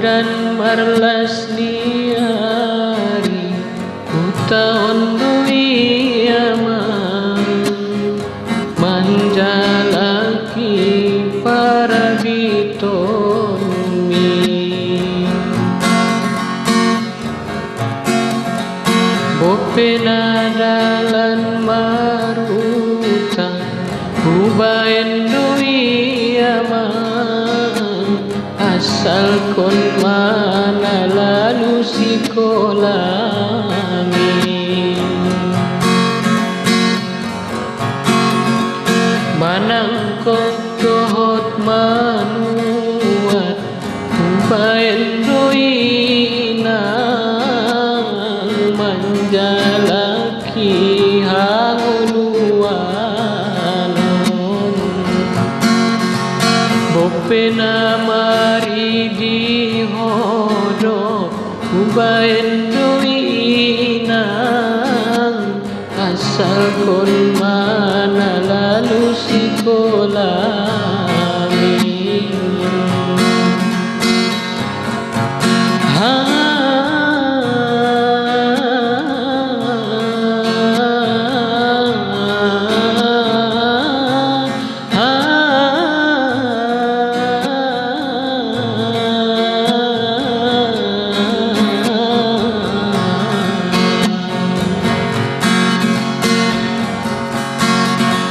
dan marlas niari utaon duiyama manjalaki para bitomi bopena dalan maruta ubaen duiyama asal kon mana lalu sikolami manang kotohot manuat ubaen doina manjalaki hanguluanon bopena mari dihodo ubaen doina asal kon mana lalu sikolami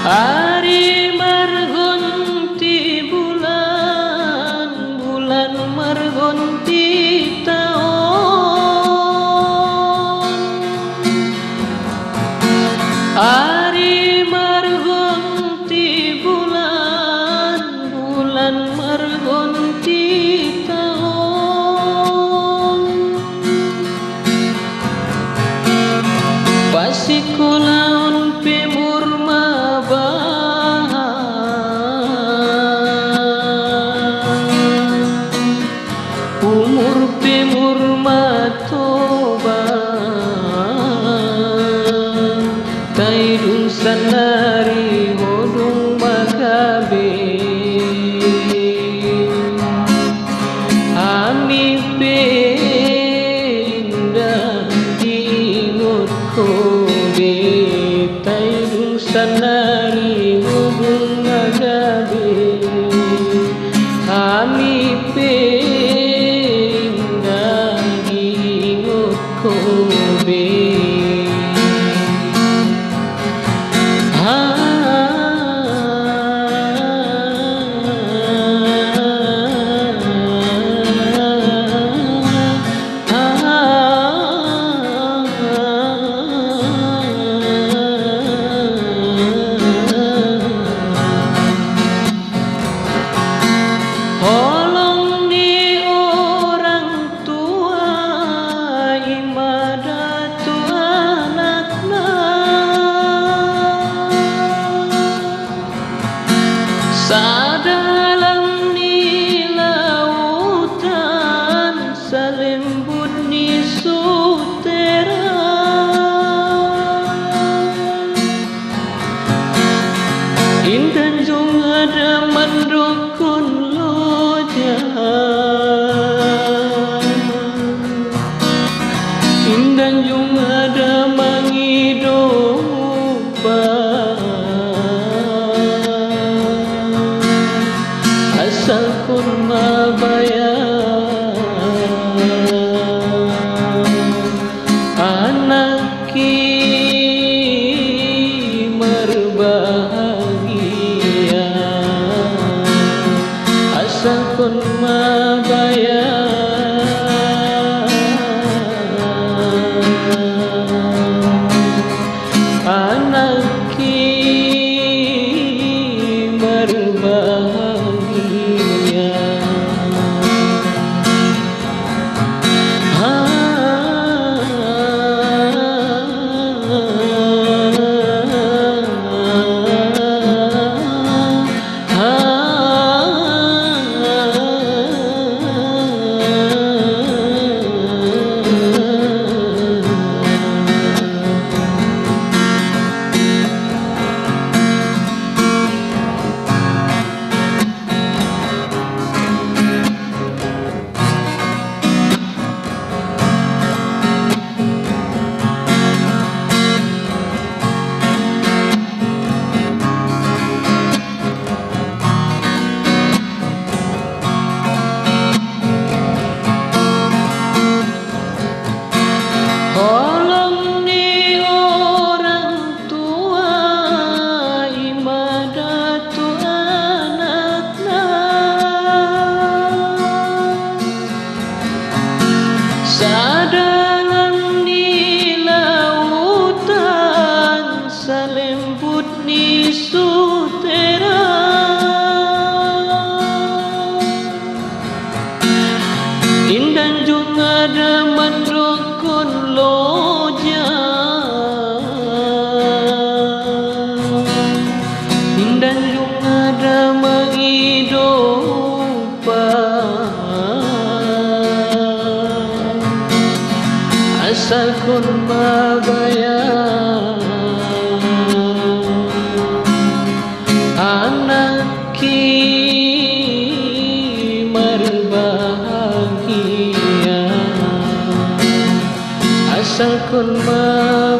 Ari margonti bulan, bulan margonti taon. Ari margonti bulan, bulan margonti taon. Pasikolaon pemur umur pemur matoba taidung sanari hodung magabe ami pindah dinut kobe taidung sanari hodung magabe ami kobe Holong di orang tua imadatu anakna sadalang di lautan salembut di sutera indan jung ada mandukun indan jung ada mangidopan asal kurma bayar anaki merbahagia asal kurma bayar anaki berbahagia kun mabaya anak ki berbahagia asal kun mabaya